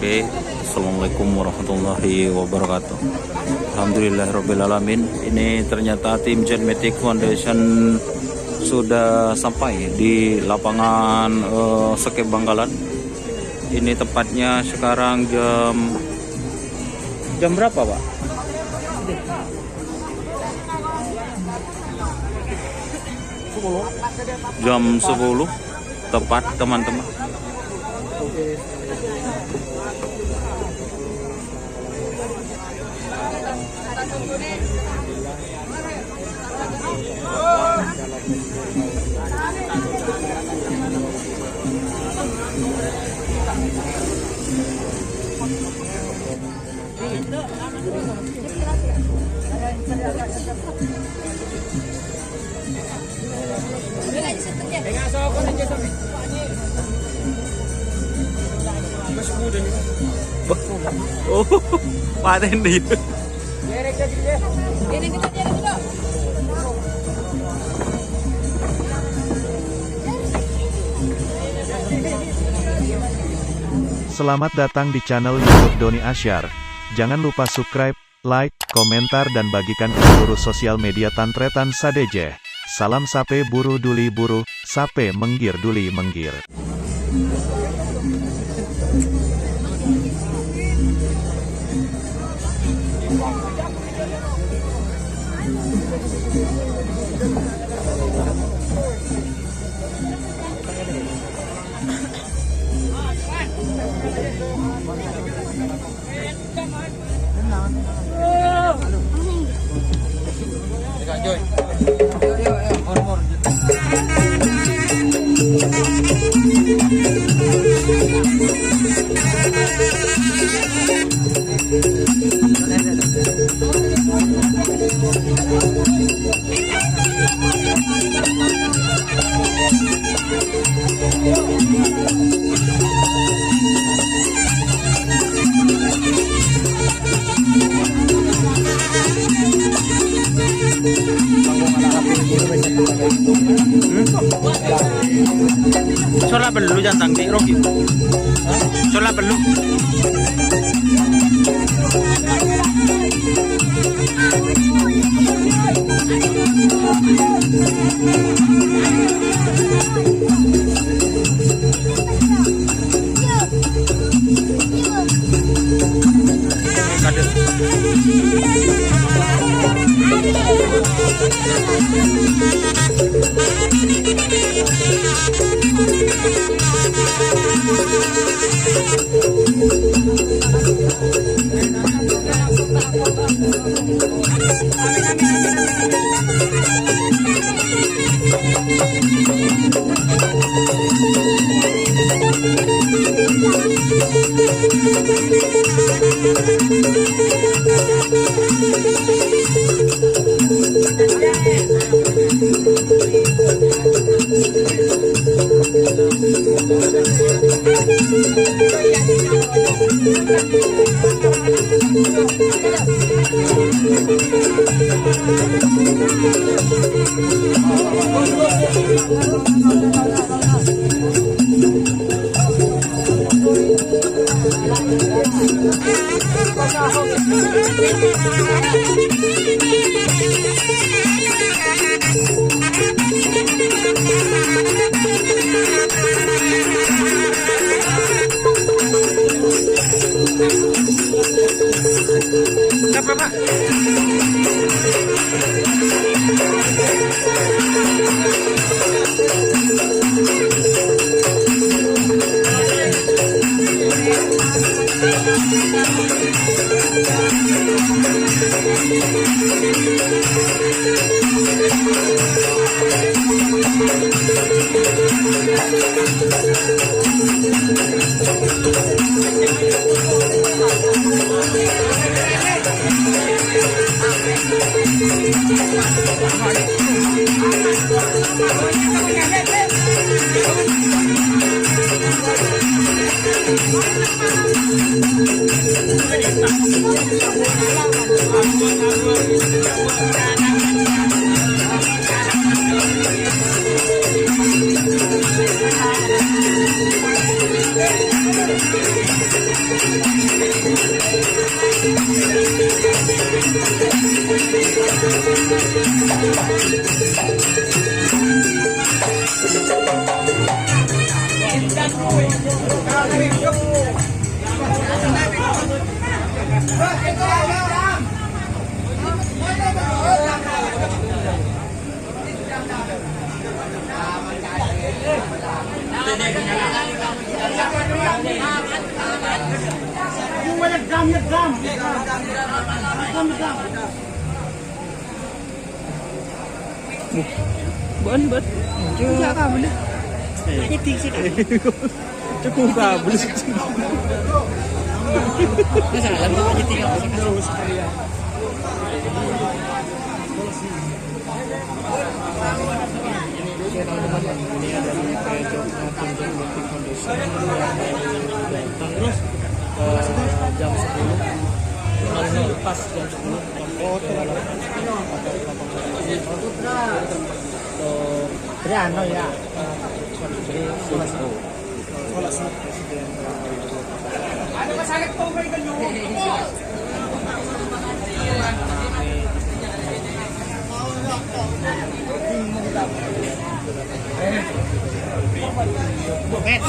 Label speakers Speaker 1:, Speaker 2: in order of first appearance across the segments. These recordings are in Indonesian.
Speaker 1: Oke, Assalamualaikum warahmatullahi wabarakatuh. Alhamdulillahirrabbilalamin. Ini ternyata tim Genmetic Foundation sudah sampai di lapangan Sekep Bangkalan. Ini tepatnya sekarang jam berapa, Pak? Jam 10 tepat, teman-teman. Oh, paten di.
Speaker 2: Selamat datang di channel YouTube Doni Asyar. Jangan lupa subscribe, like, komentar dan bagikan ke seluruh sosial media Tantretan Sadeje. Salam sape buru duli buru, sape menggir duli menggir.
Speaker 1: Sola perlu jantang di Rocky. Sola perlu. Kenapa, Pak?
Speaker 3: Bớn chưa cả bớn cái tí xí chắc cũng cả bớn nó sẽ làm cái tí terus jam 10 pas jam 10 Triano ya. Ada masyarakat po kayo kanyo. Buket.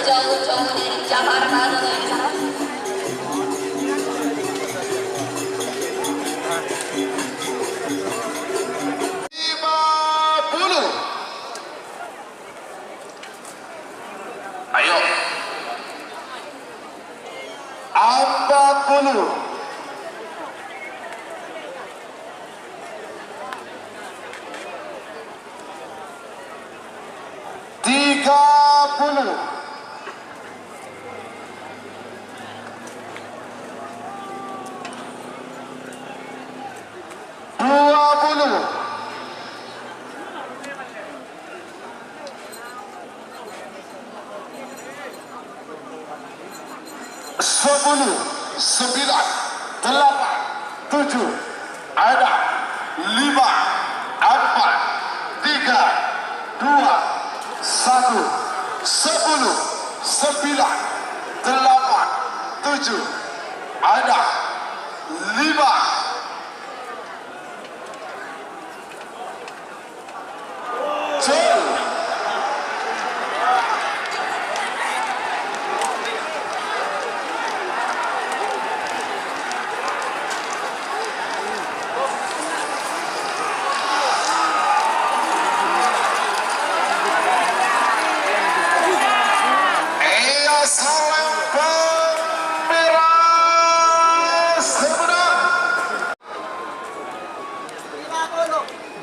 Speaker 4: jauh-jauh dari Jakarta dari sana.
Speaker 5: Ayo 40 30 20 10 9 8 7 ada 5 4 3 2 1 10 9 8 7 ada 5 10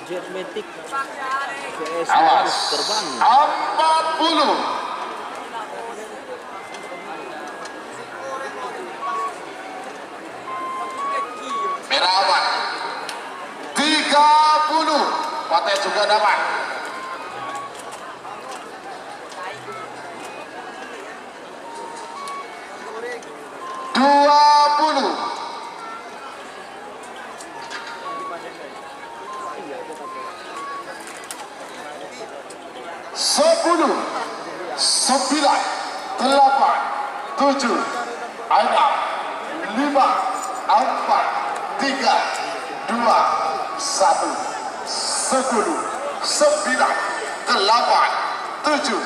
Speaker 3: Jet Matic VS
Speaker 5: Awas.
Speaker 3: terbang.
Speaker 5: 40. Merawan 30. Pate juga dapat. Dua puluh. Sepuluh. 9, 8, 7, 6, 5, 4, 3, 2, 1, 10, 9, 8, 7,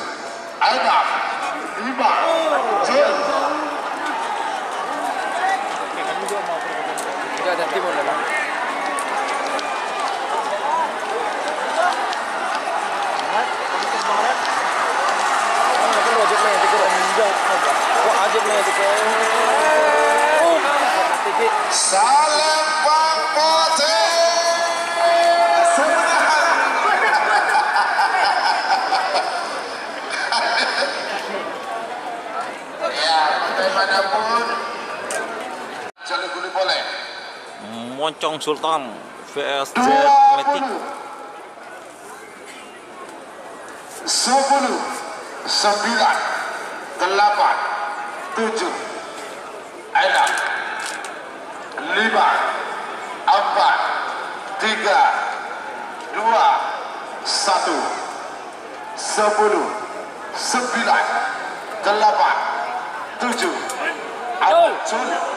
Speaker 5: 6, 5, 4.
Speaker 3: Tidak ada timur dalam.
Speaker 5: Salembang Pote ya, bagaimanapun jalur guli boleh.
Speaker 1: Moncong Sultan VS Jet
Speaker 5: 20,
Speaker 1: Matic.
Speaker 5: 10, 9, 8, 7, 6, 5, 4, 3, 2, 1, 10, 9, 8, 7, 6.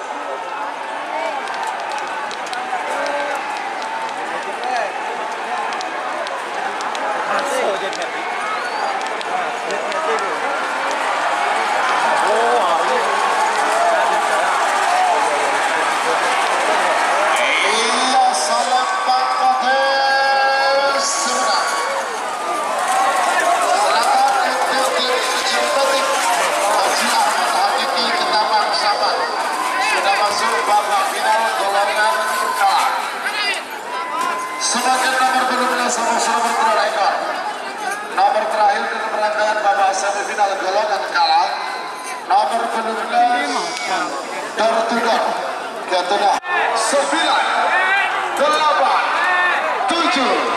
Speaker 5: Sebagai nomor 12 sama-sama bergerak ekor. Nomor terakhir dalam rangkaian babak semifinal golongan kalah. Nomor 12 tertunda. Ketudah 9, 8, 7.